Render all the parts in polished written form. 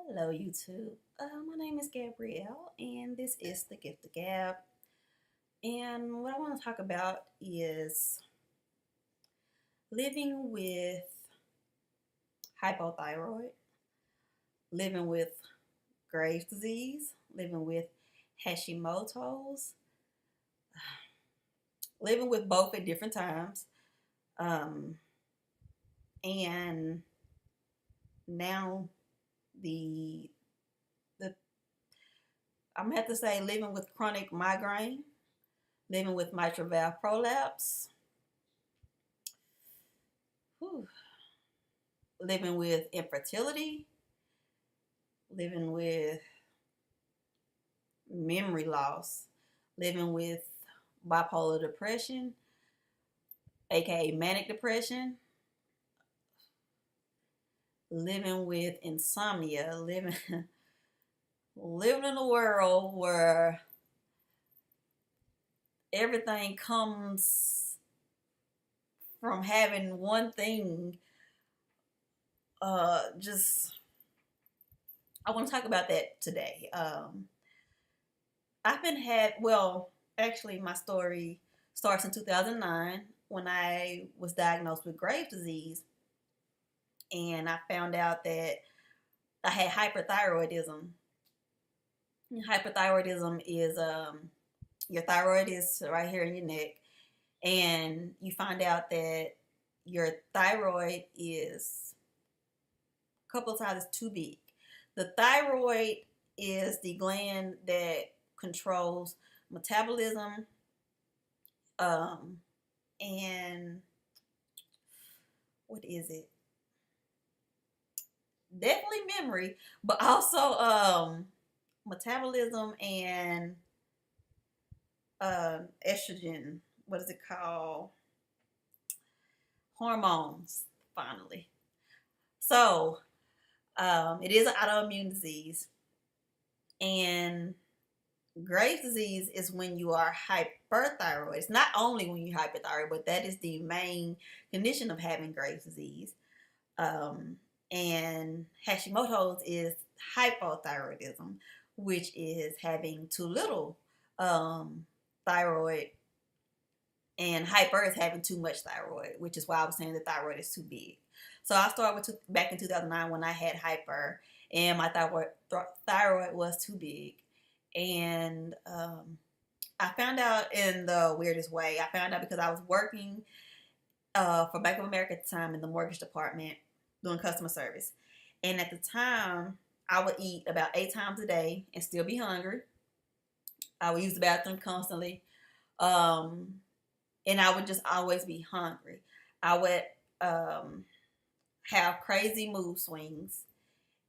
Hello, YouTube. My name is Gabrielle, and this is the Gift of Gab. And what I want to talk about is living with hypothyroid, living with Graves' disease, living with Hashimoto's, living with both at different times, um, and now the the I'm gonna have to say living with chronic migraine, living with mitral valve prolapse, whew, living with infertility, living with memory loss, living with bipolar depression, aka manic depression, living with insomnia, living in a world where everything comes from having one thing. Just I want to talk about that today. I've been actually my story starts in 2009 when I was diagnosed with Graves' disease, and I found out that I had hyperthyroidism. Hyperthyroidism is your thyroid is right here in your neck, and you find out that your thyroid is a couple of times too big. The thyroid is the gland that controls metabolism, and what is it? Definitely memory, but also metabolism and estrogen. What is it called? Hormones. Finally, so it is an autoimmune disease, and Graves' disease is when you are hyperthyroid. It's not only when you're hyperthyroid, but that is the main condition of having Graves' disease. Um, and Hashimoto's is hypothyroidism, which is having too little thyroid, and hyper is having too much thyroid, which is why I was saying the thyroid is too big. So I started with back in 2009 when I had hyper, and my thyroid was too big, and I found out in the weirdest way. I found out because I was working for Bank of America at the time in the mortgage department doing customer service. And at the time, I would eat about 8 times a day and still be hungry. I would use the bathroom constantly. Um, and I would just always be hungry. I would have crazy mood swings,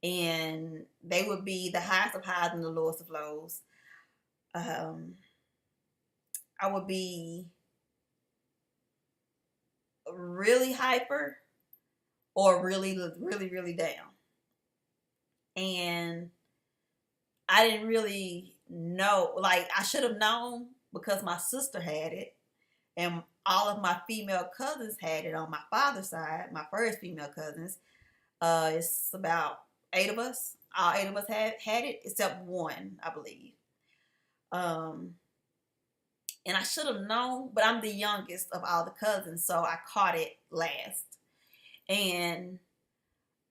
and they would be the highest of highs and the lowest of lows. Um, I would be really hyper or really, really, really down. And I didn't really know, like, I should have known because my sister had it, and all of my female cousins had it on my father's side, my first female cousins. It's about 8 of us. All 8 of us had it, except one, I believe. Um, and I should have known, but I'm the youngest of all the cousins, so I caught it last. And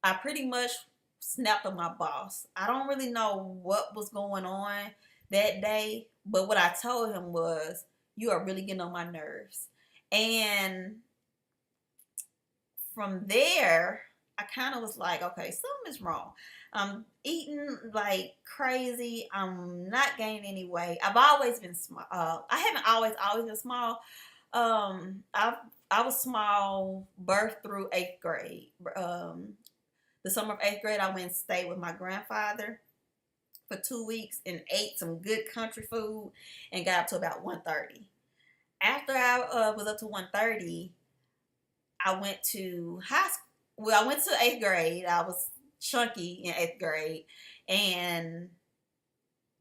I pretty much snapped on my boss. I don't really know what was going on that day, but what I told him was, "You are really getting on my nerves." And from there, I kind of was like, okay, something is wrong. I'm eating like crazy. I'm not gaining any weight. I've always been small. I haven't always been small. I was small birth through 8th grade. The summer of 8th grade, I went and stayed with my grandfather for 2 weeks and ate some good country food and got up to about 130. After I was up to 130, I went to high school. Well, I went to 8th grade. I was chunky in 8th grade. And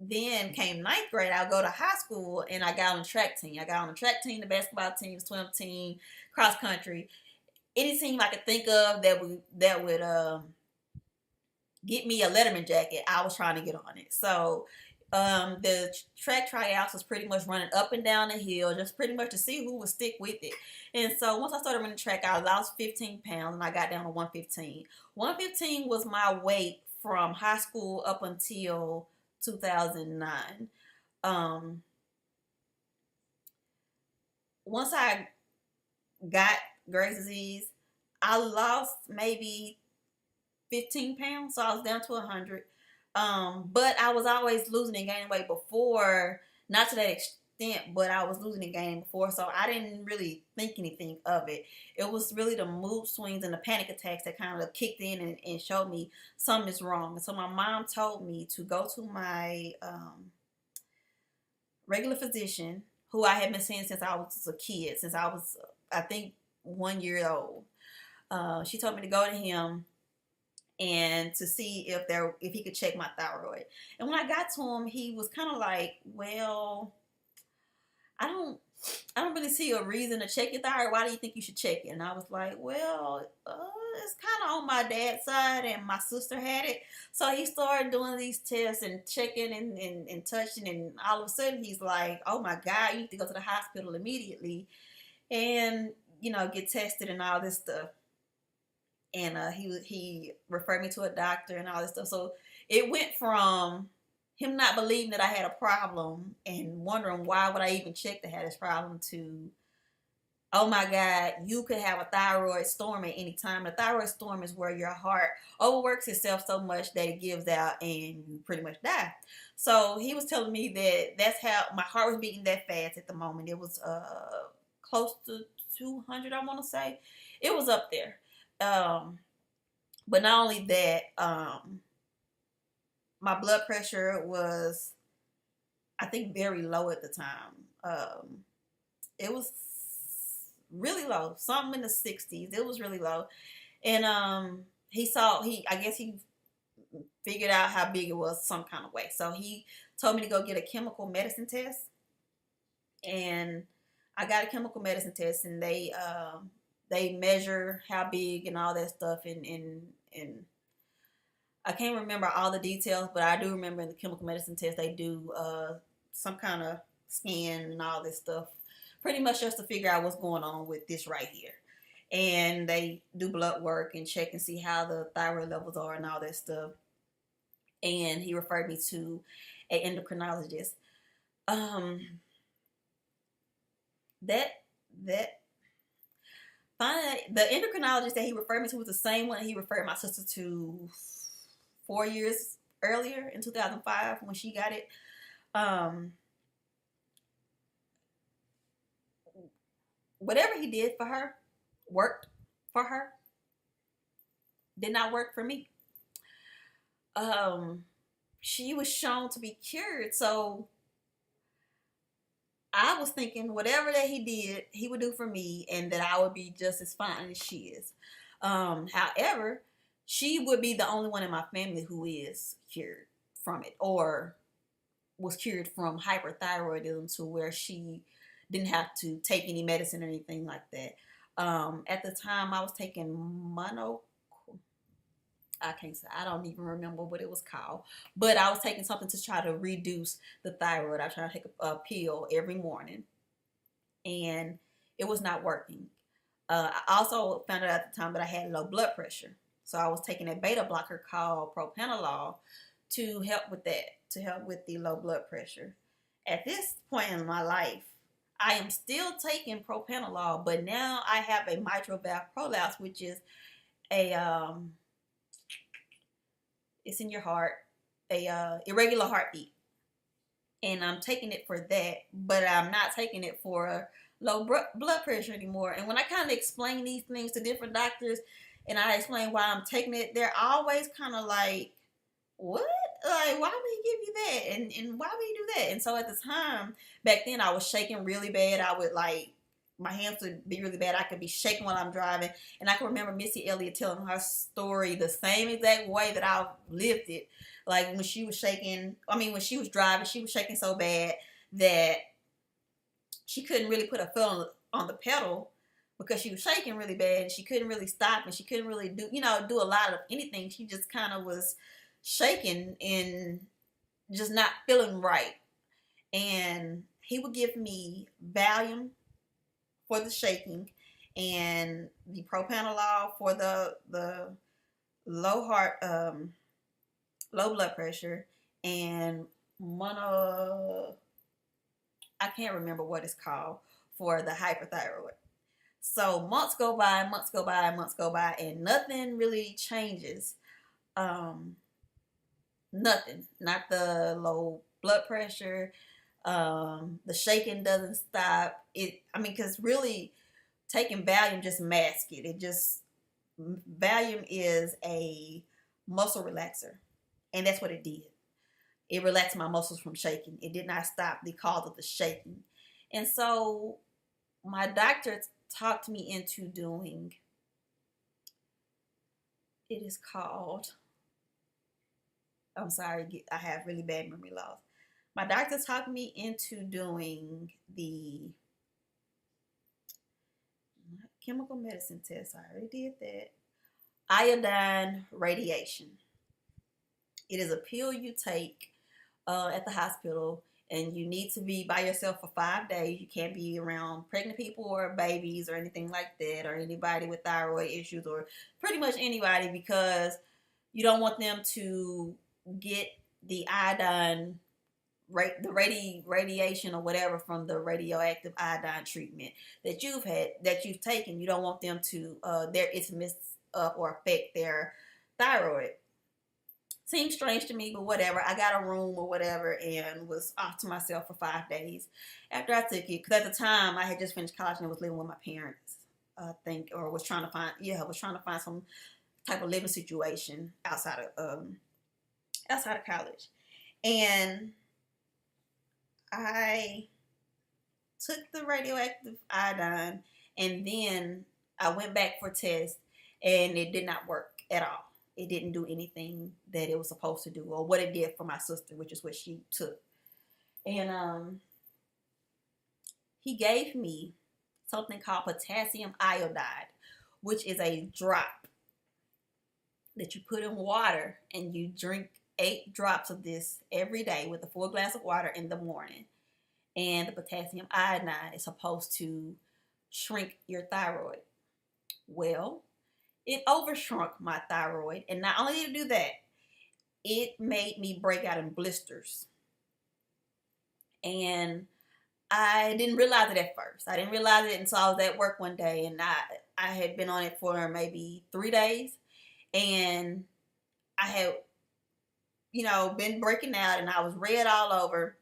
then came 9th grade, I'll go to high school, and I got on the track team. I got on the track team, the basketball team, swim team, cross country. Any team I could think of that would get me a Letterman jacket, I was trying to get on it. So the track tryouts was pretty much running up and down the hill, just pretty much to see who would stick with it. And so once I started running track, I lost 15 pounds and I got down to 115. 115 was my weight from high school up until 2009. Um, Once I got Graves' disease, I lost maybe 15 pounds, so I was down to 100. But I was always losing and gaining weight before, not to that extent, but I was losing and gaining before, so I didn't really think anything of it. It was really the mood swings and the panic attacks that kind of kicked in and showed me something is wrong. And so my mom told me to go to my regular physician, who I had been seeing since I was a kid, since I was, I think, 1 year old. She told me to go to him and to see if he could check my thyroid. And when I got to him, he was kind of like, well, I don't really see a reason to check your thyroid. Why do you think you should check it? And I was like, well, it's kind of on my dad's side, and my sister had it. So he started doing these tests and checking and touching, and all of a sudden he's like, oh my God, you need to go to the hospital immediately and, get tested and all this stuff. And he referred me to a doctor and all this stuff. So it went from him not believing that I had a problem and wondering why would I even check to have this problem to, oh my God, you could have a thyroid storm at any time. The thyroid storm is where your heart overworks itself so much that it gives out and you pretty much die. So he was telling me that that's how my heart was beating that fast at the moment. It was close to 200, I want to say. It was up there. But not only that, my blood pressure was, I think, very low at the time. It was really low, something in the 60s. It was really low. And I guess he figured out how big it was some kind of way. So he told me to go get a chemical medicine test. And I got a chemical medicine test, and they measure how big and all that stuff, and I can't remember all the details, but I do remember in the chemical medicine test they do some kind of scan and all this stuff, pretty much just to figure out what's going on with this right here. And they do blood work and check and see how the thyroid levels are and all that stuff. And he referred me to an endocrinologist. Finally, the endocrinologist that he referred me to was the same one he referred my sister to 4 years earlier in 2005 when she got it. Whatever he did for her worked for her, did not work for me. She was shown to be cured, so I was thinking whatever that he did, he would do for me, and that I would be just as fine as she is. However, she would be the only one in my family who is cured from it, or was cured from hyperthyroidism to where she didn't have to take any medicine or anything like that. At the time, I was taking I don't even remember what it was called, but I was taking something to try to reduce the thyroid. I was trying to take a pill every morning, and it was not working. I also found out at the time that I had low blood pressure, so I was taking a beta blocker called propranolol to help with that, to help with the low blood pressure. At this point in my life, I am still taking propranolol, but now I have a mitral valve prolapse, which is a it's in your heart, a irregular heartbeat. And I'm taking it for that, but I'm not taking it for low blood pressure anymore. And when I kind of explain these things to different doctors and I explain why I'm taking it, they're always kind of like, what? Like, why would he give you that? And why would he do that? And so at the time, back then, I was shaking really bad. I would my hands would be really bad. I could be shaking while I'm driving. And I can remember Missy Elliott telling her story the same exact way that I lived it. Like when she was shaking, when she was driving, she was shaking so bad that she couldn't really put her foot on the pedal because she was shaking really bad and she couldn't really stop and she couldn't really do, do a lot of anything. She just kind of was shaking and just not feeling right. And he would give me Valium for the shaking and the propanolol for the low heart low blood pressure, and I can't remember what it's called, for the hypothyroid. So months go by, months go by, months go by, and nothing really changes. Nothing. Not the low blood pressure. The shaking doesn't stop. Because really, taking Valium just masks it. Valium is a muscle relaxer, and that's what it did. It relaxed my muscles from shaking. It did not stop the cause of the shaking. And so my doctor talked me into doing, it is called, I'm sorry, I have really bad memory loss. My doctor talked me into doing the chemical medicine test. I already did that. Iodine radiation. It is a pill you take at the hospital, and you need to be by yourself for 5 days. You can't be around pregnant people or babies or anything like that, or anybody with thyroid issues, or pretty much anybody, because you don't want them to get the iodine, radiation or whatever from the radioactive iodine treatment that you've taken. You don't want them to it's messed up or affect their thyroid. Seems strange to me, but whatever. I got a room or whatever and was off to myself for 5 days after I took it. Because at the time, I had just finished college and was living with my parents, I think, or was trying to find some type of living situation outside of college. And I took the radioactive iodine, and then I went back for tests, and it did not work at all. It didn't do anything that it was supposed to do, or what it did for my sister, which is what she took. And he gave me something called potassium iodide, which is a drop that you put in water, and you drink 8 drops of this every day with a full glass of water in the morning. And the potassium iodide is supposed to shrink your thyroid. Well, it overshrunk my thyroid, and not only did it do that, it made me break out in blisters. And I didn't realize it at first. I didn't realize it until I was at work one day, and I had been on it for maybe 3 days, and I had, been breaking out, and I was red all over,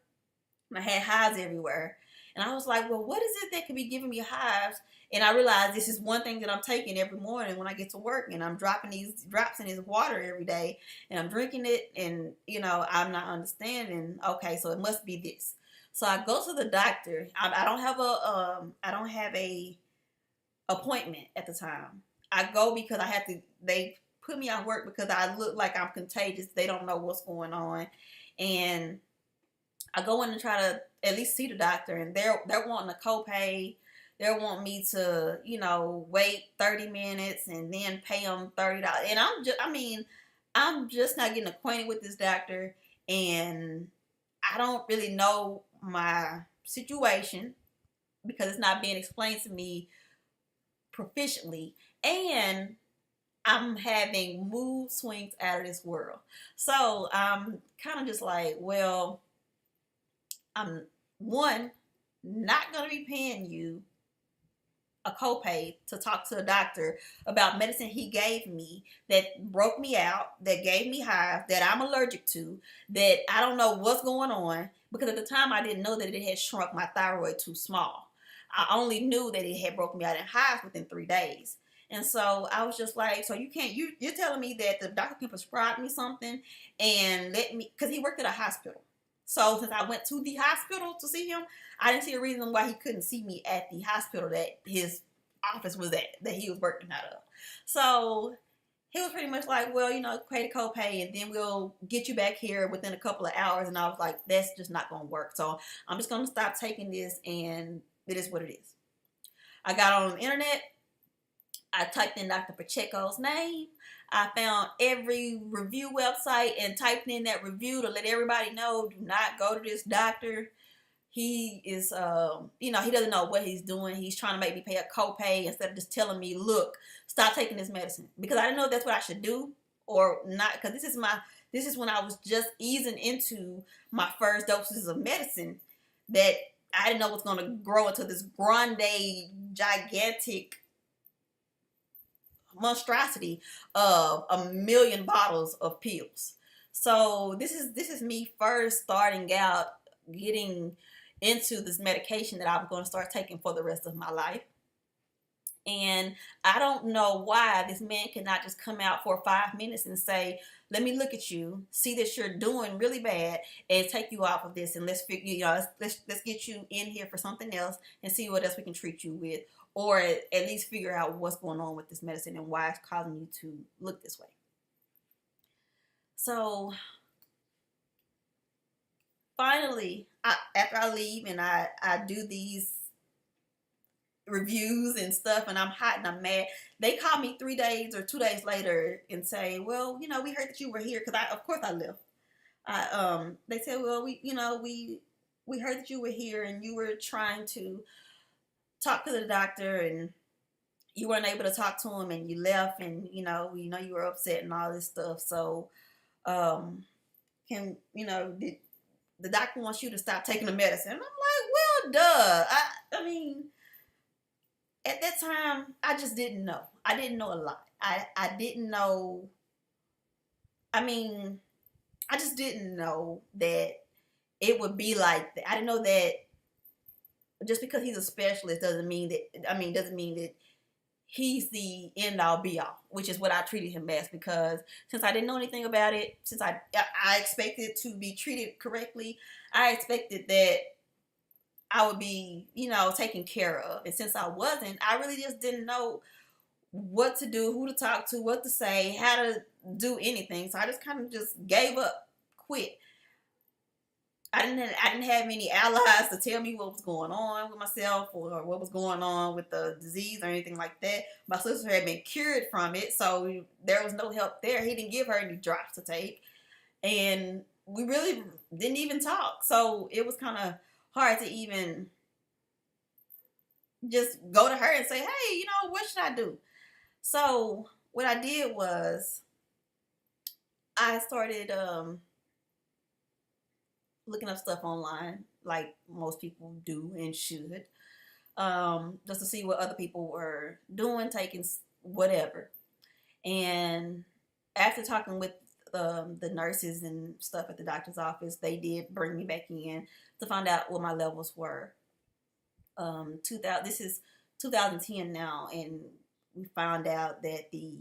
and I had hives everywhere. And I was like, well, what is it that could be giving me hives? And I realized this is one thing that I'm taking every morning when I get to work, and I'm dropping these drops in this water every day, and I'm drinking it, and I'm not understanding. Okay, so it must be this. So I go to the doctor. I don't have a appointment at the time. I go because they put me on work because I look like I'm contagious. They don't know what's going on, and I go in and try to at least see the doctor, and they're wanting a copay. They're wanting me to, wait 30 minutes and then pay them $30. And I'm just not getting acquainted with this doctor, and I don't really know my situation because it's not being explained to me proficiently, and I'm having mood swings out of this world. So I'm kind of just like, well, I'm not going to be paying you a copay to talk to a doctor about medicine he gave me that broke me out, that gave me hives, that I'm allergic to, that I don't know what's going on, because at the time I didn't know that it had shrunk my thyroid too small. I only knew that it had broken me out in hives within 3 days. And so I was just like, so you're telling me that the doctor can prescribe me something and let me, because he worked at a hospital. So since I went to the hospital to see him, I didn't see a reason why he couldn't see me at the hospital that his office was at, that he was working out of. So he was pretty much like, well, pay the copay, and then we'll get you back here within a couple of hours. And I was like, that's just not going to work. So I'm just going to stop taking this, and it is what it is. I got on the internet. I typed in Dr. Pacheco's name. I found every review website and typed in that review to let everybody know, do not go to this doctor. He is, he doesn't know what he's doing. He's trying to make me pay a copay instead of just telling me, look, stop taking this medicine. Because I didn't know if that's what I should do or not. Because this is when I was just easing into my first doses of medicine that I didn't know was going to grow into this grande, gigantic monstrosity of 1,000,000 bottles of pills. So this is me first starting out getting into this medication that I'm going to start taking for the rest of my life. And I don't know why this man cannot just come out for 5 minutes and say, let me look at you, see that you're doing really bad, and take you off of this, and let's figure, let's get you in here for something else and see what else we can treat you with, or at least figure out what's going on with this medicine and why it's causing you to look this way. So finally, after I leave and I do these reviews and stuff, and I'm hot and I'm mad, they call me 3 days or 2 days later and say, well, we heard that you were here, because of course I left. They said, well, we heard that you were here and you were trying to talk to the doctor and you weren't able to talk to him and you left, and we know you were upset and all this stuff. So the doctor wants you to stop taking the medicine. And I'm like, well, duh. I mean, at that time, I just didn't know. I didn't know a lot. I didn't know. I mean, I just didn't know that it would be like that. I didn't know that just because he's a specialist doesn't mean that he's the end all be all, which is what I treated him as, because since I didn't know anything about it, since I expected to be treated correctly, I expected that I would be, taken care of. And since I wasn't, I really just didn't know what to do, who to talk to, what to say, how to do anything. So I just kind of just gave up, quit. I didn't have any allies to tell me what was going on with myself or what was going on with the disease or anything like that. My sister had been cured from it, so there was no help there. He didn't give her any drops to take, and we really didn't even talk. So it was kind of hard to even just go to her and say, hey, what should I do? So what I did was I started looking up stuff online, like most people do and should, just to see what other people were doing, taking whatever. And after talking with the nurses and stuff at the doctor's office, they did bring me back in to find out what my levels were. This is 2010 now, and we found out that the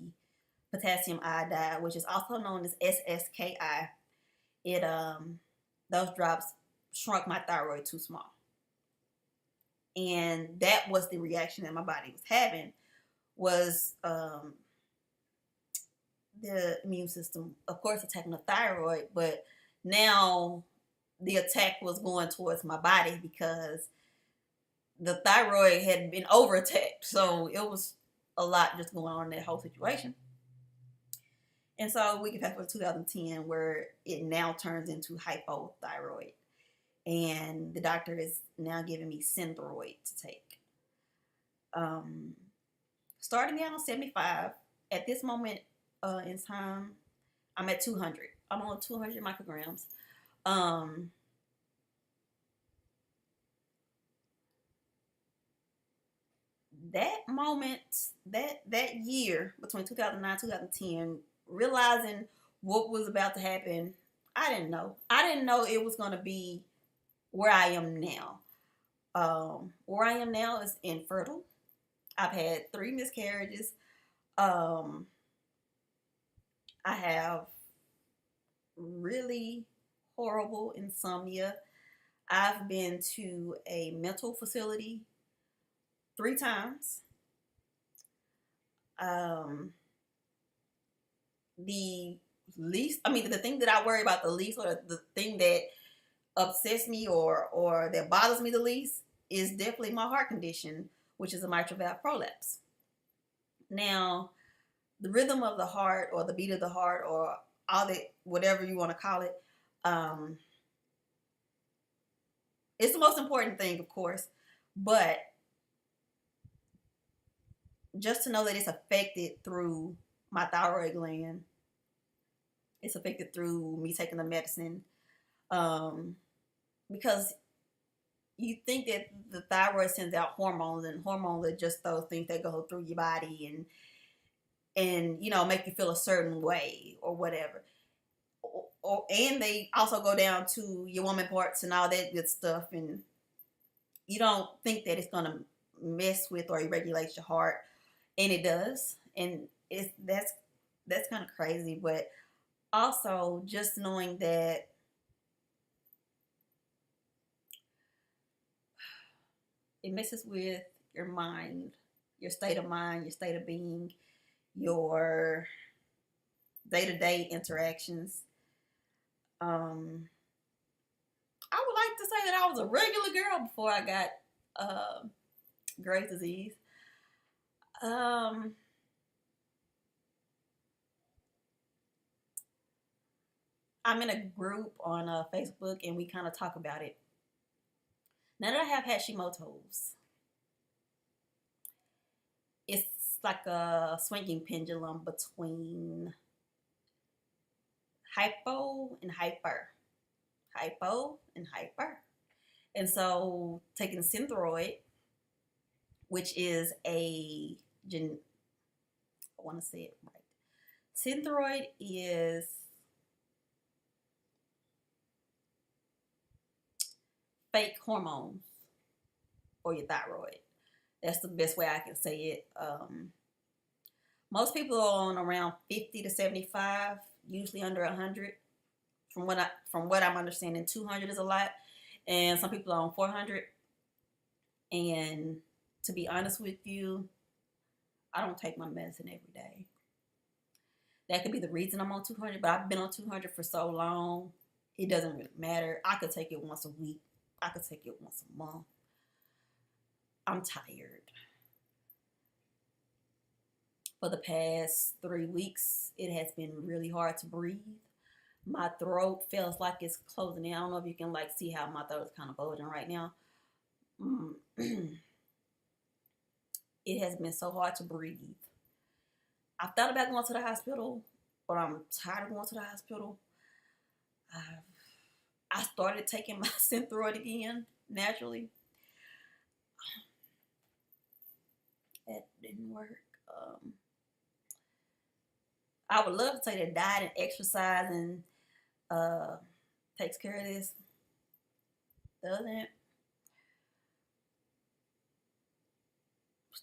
potassium iodide, which is also known as SSKI, those drops shrunk my thyroid too small. And that was the reaction that my body was having, was the immune system, of course, attacking the thyroid, but now the attack was going towards my body because the thyroid had been over attacked. So it was a lot just going on in that whole situation. And so we can fast forward to 2010, where it now turns into hypothyroid. And the doctor is now giving me Synthroid to take. Starting me out on 75. At this moment in time, I'm at 200. I'm on 200 micrograms. That moment, that year between 2009 and 2010, realizing what was about to happen, I didn't know. I didn't know it was going to be where I am now. Where I am now is infertile. I've had 3 miscarriages. I have really horrible insomnia. I've been to a mental facility 3 times. The thing that I worry about the least, or the thing that upsets me or that bothers me the least, is definitely my heart condition, which is a mitral valve prolapse. Now, the rhythm of the heart, or the beat of the heart, or all that, whatever you want to call it, it's the most important thing, of course, but just to know that it's affected through my thyroid gland, it's affected through me taking the medicine, because you think that the thyroid sends out hormones, and hormones are just those things that go through your body and make you feel a certain way or whatever. And they also go down to your woman parts and all that good stuff, and you don't think that it's gonna mess with or regulate your heart, and it does, and that's kind of crazy. But also just knowing that it messes with your mind, your state of mind, your state of being, your day-to-day interactions. I would like to say that I was a regular girl before I got Graves' disease. I'm in a group on Facebook, and we kind of talk about it. Now that I have Hashimoto's, it's like a swinging pendulum between hypo and hyper. Hypo and hyper. And so taking Synthroid, which is I want to say it right. Synthroid is fake hormones for your thyroid. That's the best way I can say it. Most people are on around 50 to 75, usually under 100. From what I'm understanding, 200 is a lot, and some people are on 400. And to be honest with you, I don't take my medicine every day. That could be the reason I'm on 200, but I've been on 200 for so long, it doesn't really matter. I could take it once a week. I could take it once a month. I'm tired. For the past 3 weeks, it has been really hard to breathe. My throat feels like it's closing in. I don't know if you can see how my throat is kind of bulging right now. It has been so hard to breathe. I thought about going to the hospital, but I'm tired of going to the hospital. I started taking my Synthroid again, naturally. That didn't work. I would love to say that diet and exercise and takes care of this. Doesn't. There's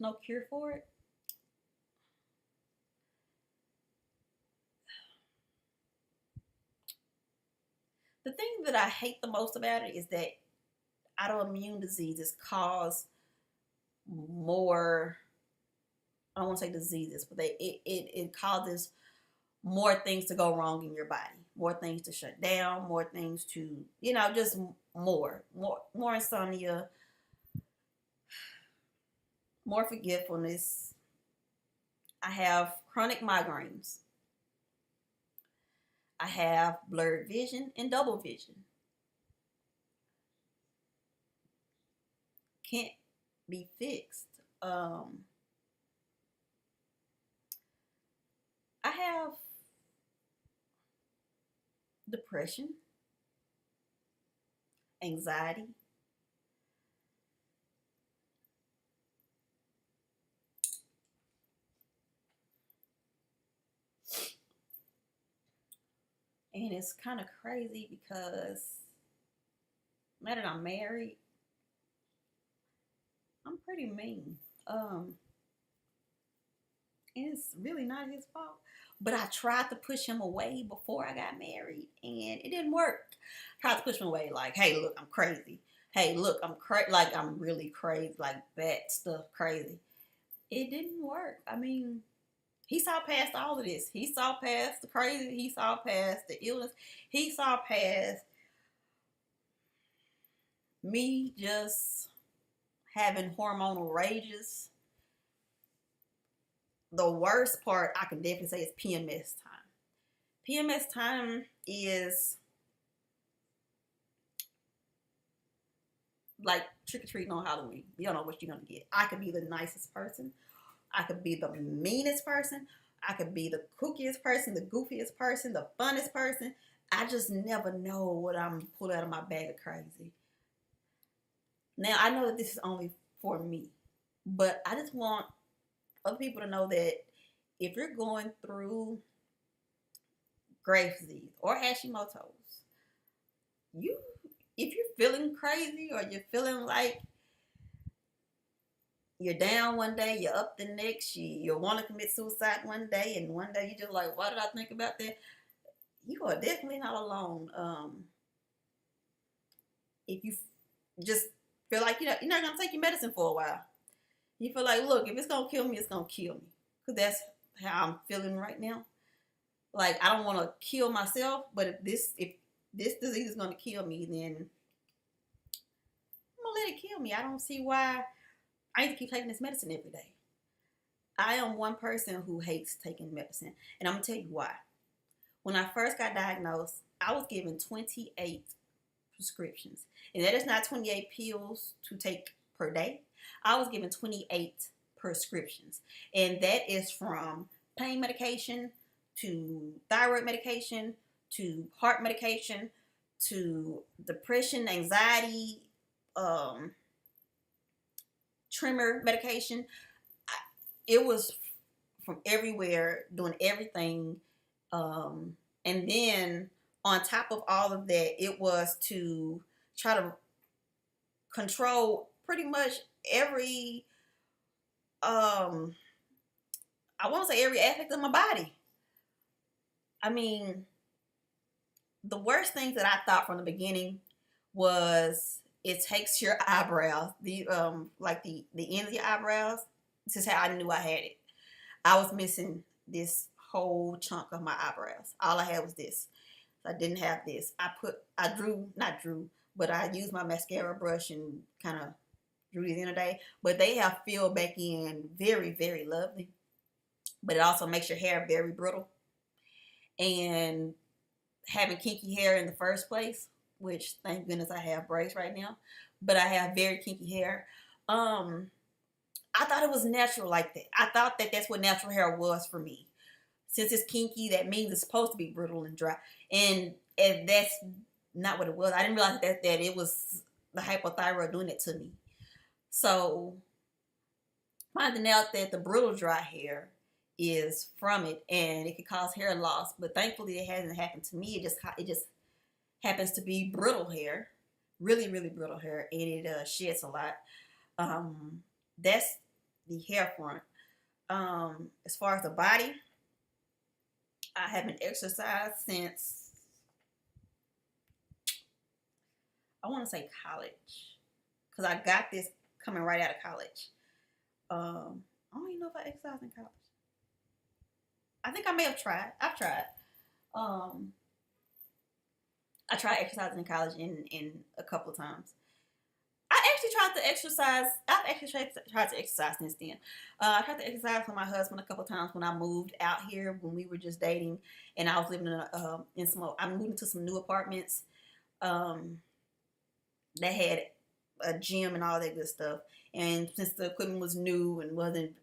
no cure for it. The thing that I hate the most about it is that autoimmune diseases cause more, I don't want to say diseases, but it causes more things to go wrong in your body, more things to shut down, more things to, just more insomnia, more forgetfulness. I have chronic migraines. I have blurred vision and double vision. Can't be fixed. I have depression, anxiety, and it's kind of crazy because now that I'm married, I'm pretty mean. And it's really not his fault. But I tried to push him away before I got married, and it didn't work. I tried to push him away, like, hey, look, I'm crazy. Hey, look, I'm like, I'm really crazy, like that stuff crazy. It didn't work. I mean, he saw past all of this. He saw past the crazy. He saw past the illness. He saw past me just having hormonal rages, the worst part I can definitely say is PMS time. PMS time is like trick-or-treating on Halloween. You don't know what you're going to get. I could be the nicest person. I could be the meanest person. I could be the kookiest person, the goofiest person, the funnest person. I just never know what I'm pulling out of my bag of crazy. Now, I know that this is only for me, but I just want other people to know that if you're going through Graves' disease or Hashimoto's, if you're feeling crazy or you're feeling like you're down one day, you're up the next, you want to commit suicide one day, and one day you're just like, why did I think about that? You are definitely not alone. If you just feel like you're not going to take your medicine for a while, you feel like, look, if it's going to kill me, it's going to kill me. Because that's how I'm feeling right now. Like, I don't want to kill myself, but if this disease is going to kill me, then I'm going to let it kill me. I don't see why I need to keep taking this medicine every day. I am one person who hates taking medicine. And I'm going to tell you why. When I first got diagnosed, I was given 28 prescriptions. And that is not 28 pills to take per day. I was given 28 prescriptions. And that is from pain medication to thyroid medication to heart medication to depression, anxiety, tremor medication. It was from everywhere, doing everything. And then on top of all of that, it was to try to control pretty much every, I want to say every aspect of my body. I mean, the worst things that I thought from the beginning was it takes your eyebrows, like the ends of your eyebrows. This is how I knew I had it. I was missing this whole chunk of my eyebrows. All I had was this. I didn't have this. I used my mascara brush and kind of drew these in a day. But they have filled back in very, very lovely. But it also makes your hair very brittle. And having kinky hair in the first place, which thank goodness I have braids right now, but I have very kinky hair. I thought it was natural like that. I thought that that's what natural hair was for me. Since it's kinky, that means it's supposed to be brittle and dry. And that's not what it was. I didn't realize that it was the hypothyroid doing it to me. So finding out that the brittle dry hair is from it, and it could cause hair loss, but thankfully it hasn't happened to me. It just happens to be brittle hair, really, really brittle hair, and it sheds a lot. That's the hair front. As far as the body, I haven't exercised since, I want to say college, because I got this coming right out of college. I don't even know if I exercised in college. I think I may have tried. I've tried. I tried exercising in college in a couple of times. I actually tried to exercise. I've actually tried to exercise since then. I tried to exercise with my husband a couple of times when I moved out here, when we were just dating, and I was living I moved into some new apartments that had a gym and all that good stuff. And since the equipment was new and wasn't,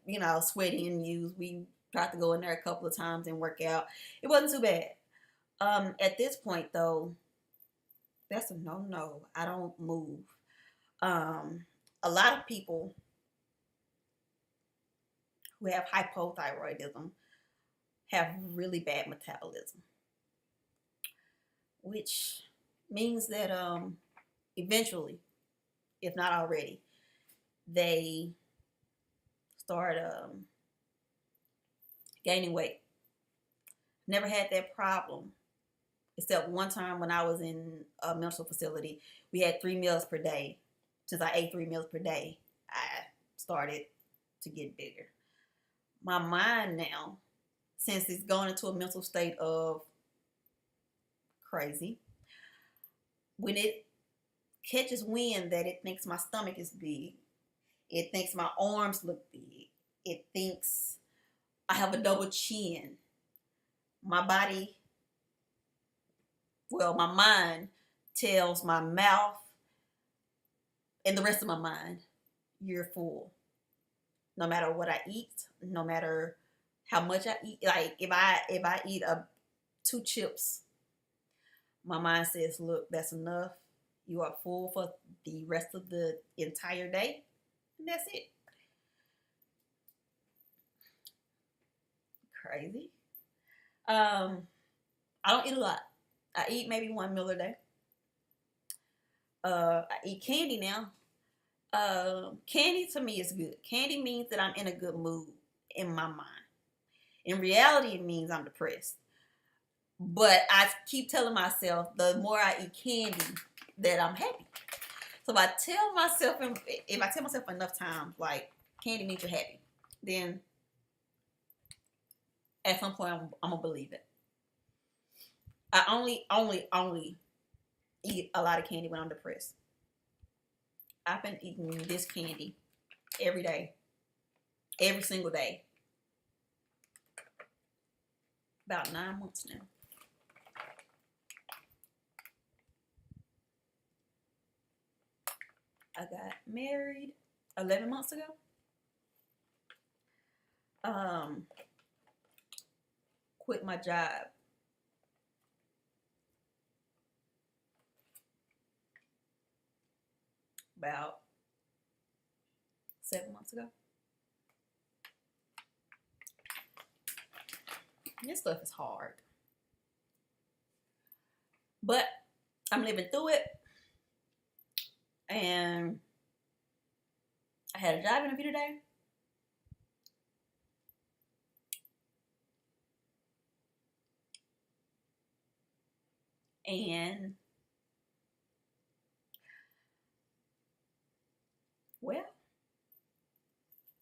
sweaty and used, we tried to go in there a couple of times and work out. It wasn't too bad. At this point, though, that's a no. I don't move. A lot of people who have hypothyroidism have really bad metabolism, which means that eventually, if not already, they start gaining weight. Never had that problem, except one time when I was in a mental facility. We had 3 meals per day. Since I ate 3 meals per day, I started to get bigger. My mind now, since it's gone into a mental state of crazy, when it catches wind that it thinks my stomach is big, It thinks my arms look big. It thinks I have a double chin. My body, well, my mind tells my mouth and the rest of my mind, you're full. No matter what I eat, no matter how much I eat. Like if I eat 2 chips, my mind says, look, that's enough. You are full for the rest of the entire day. And that's it. Crazy. I don't eat a lot. I eat maybe 1 meal a day. I eat candy now. Candy to me is good. Candy means that I'm in a good mood in my mind. In reality, it means I'm depressed. But I keep telling myself the more I eat candy, that I'm happy. So if I tell myself enough times, like candy means you're happy, then at some point I'm gonna believe it. I only eat a lot of candy when I'm depressed. I've been eating this candy every day, every single day, about 9 months now. I got married 11 months ago. Quit my job about 7 months ago. This stuff is hard, but I'm living through it. And I had a job interview today. And, well,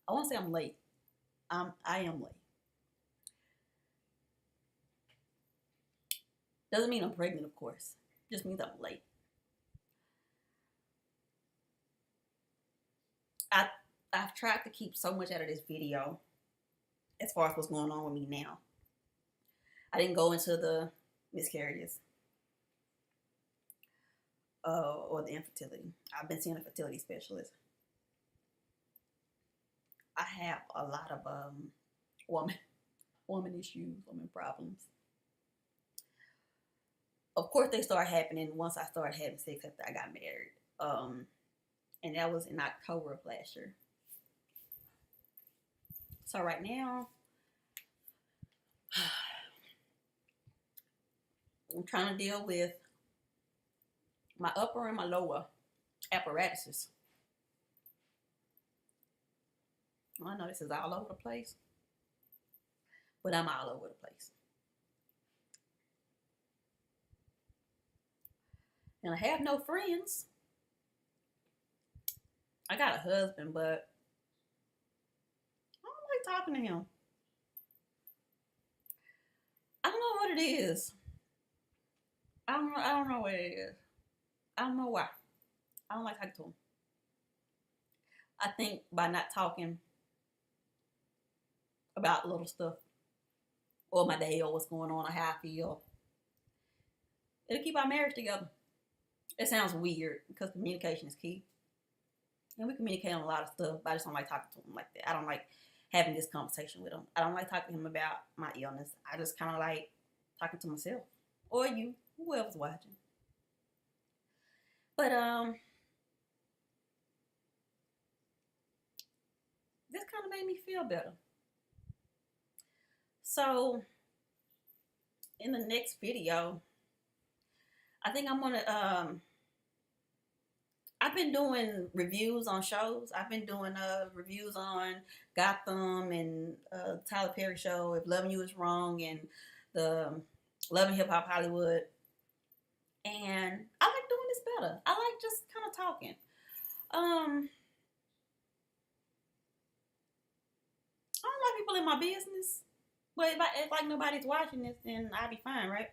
I won't say I'm late. I am late. Doesn't mean I'm pregnant, of course. Just means I'm late. I've tried to keep so much out of this video as far as what's going on with me now. I didn't go into the miscarriages or the infertility. I've been seeing a fertility specialist. I have a lot of woman issues, woman problems. Of course, they started happening once I started having sex after I got married. And that was in October of last year. So right now, I'm trying to deal with my upper and my lower apparatuses. I know this is all over the place, but I'm all over the place. And I have no friends. I got a husband, but I don't like talking to him. I don't know what it is. I don't know what it is. I don't know why. I don't like talking to him. I think by not talking about little stuff or my day or what's going on or how I feel, it'll keep our marriage together. It sounds weird because communication is key. And we communicate on a lot of stuff, but I just don't like talking to him like that. I don't like having this conversation with him. I don't like talking to him about my illness. I just kind of like talking to myself or you, whoever's watching. But this kind of made me feel better. So in the next video, I think I'm gonna I've been doing reviews on shows. I've been doing reviews on Gotham and Tyler Perry show, If Loving You Is Wrong, and the Love and Hip Hop Hollywood. And I like doing this better. I like just kind of talking. I don't like people in my business. But if I act like nobody's watching this, then I'll be fine, right?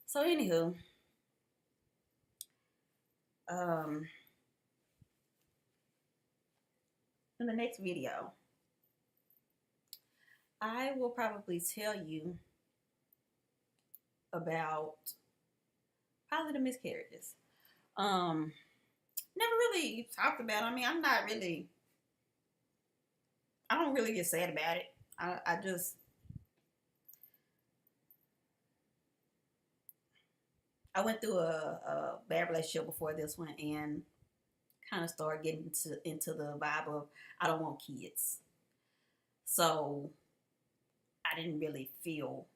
So anywho, in the next video, I will probably tell you about probably the miscarriages. Never really talked about it. I mean, I don't really get sad about it. I went through a bad relationship before this one, and kind of started getting into the vibe of I don't want kids. So I didn't really feel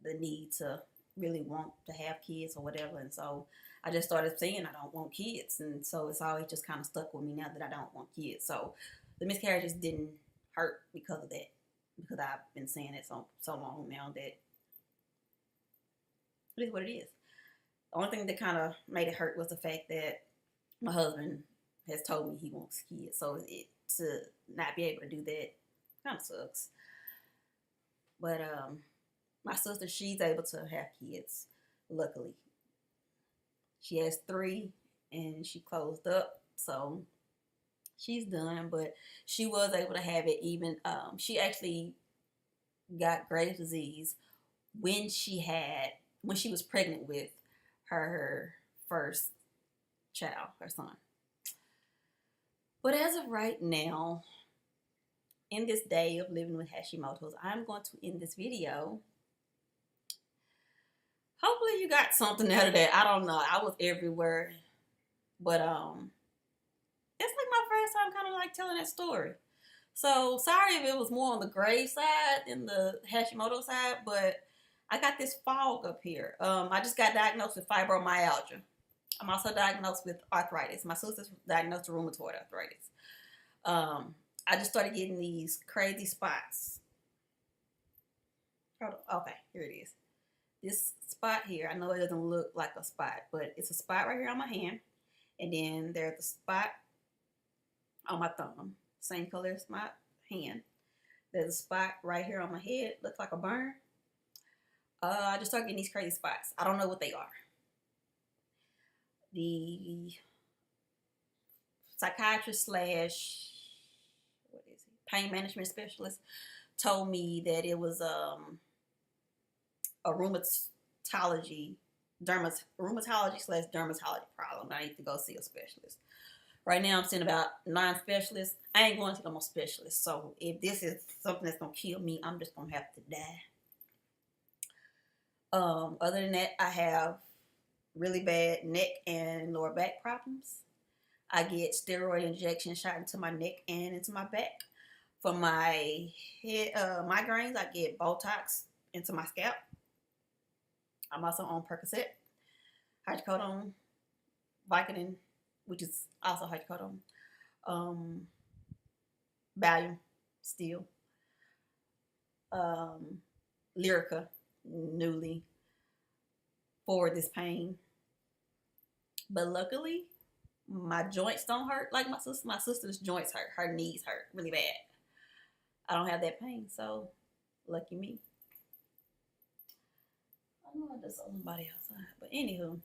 the need to really want to have kids or whatever. And so I just started saying I don't want kids. And so it's always just kind of stuck with me now that I don't want kids. So the miscarriages didn't hurt because of that. Because I've been saying it so long now that it is what it is. The only thing that kind of made it hurt was the fact that my husband has told me he wants kids. So to not be able to do that kind of sucks. But my sister, she's able to have kids, luckily. She has 3 and she closed up. So she's done, but she was able to have it even. She actually got Graves' disease when she was pregnant with her first child, her son. But as of right now, in this day of living with Hashimoto's, I'm going to end this video. Hopefully you got something out of that. I don't know. I was everywhere. But it's like my first time kind of like telling that story. So sorry if it was more on the grave side than the Hashimoto side, but I got this fog up here. I just got diagnosed with fibromyalgia. I'm also diagnosed with arthritis. My sister's diagnosed with rheumatoid arthritis. I just started getting these crazy spots. Okay, here it is. This spot here, I know it doesn't look like a spot, but it's a spot right here on my hand. And then there's a spot on my thumb. Same color as my hand. There's a spot right here on my head. Looks like a burn. I just started getting these crazy spots. I don't know what they are. The psychiatrist / pain management specialist told me that it was a rheumatology / dermatology problem. I need to go see a specialist. Right now I'm seeing about 9 specialists. I ain't going to no more specialists. So if this is something that's going to kill me, I'm just going to have to die. Other than that, I have really bad neck and lower back problems. I get steroid injections shot into my neck and into my back. For my head migraines, I get Botox into my scalp. I'm also on Percocet, hydrocodone, Vicodin, which is also hydrocodone, Valium, still, Lyrica, newly, for this pain. But luckily, my joints don't hurt like my sister. My sister's joints hurt. Her knees hurt really bad. I don't have that pain, so lucky me. I know I just saw somebody outside. But anywho,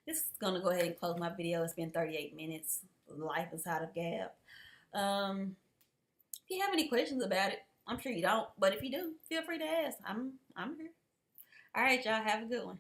this is going to go ahead and close my video. It's been 38 minutes. Life inside of Gab. If you have any questions about it, I'm sure you don't. But if you do, feel free to ask. I'm here. All right, y'all. Have a good one.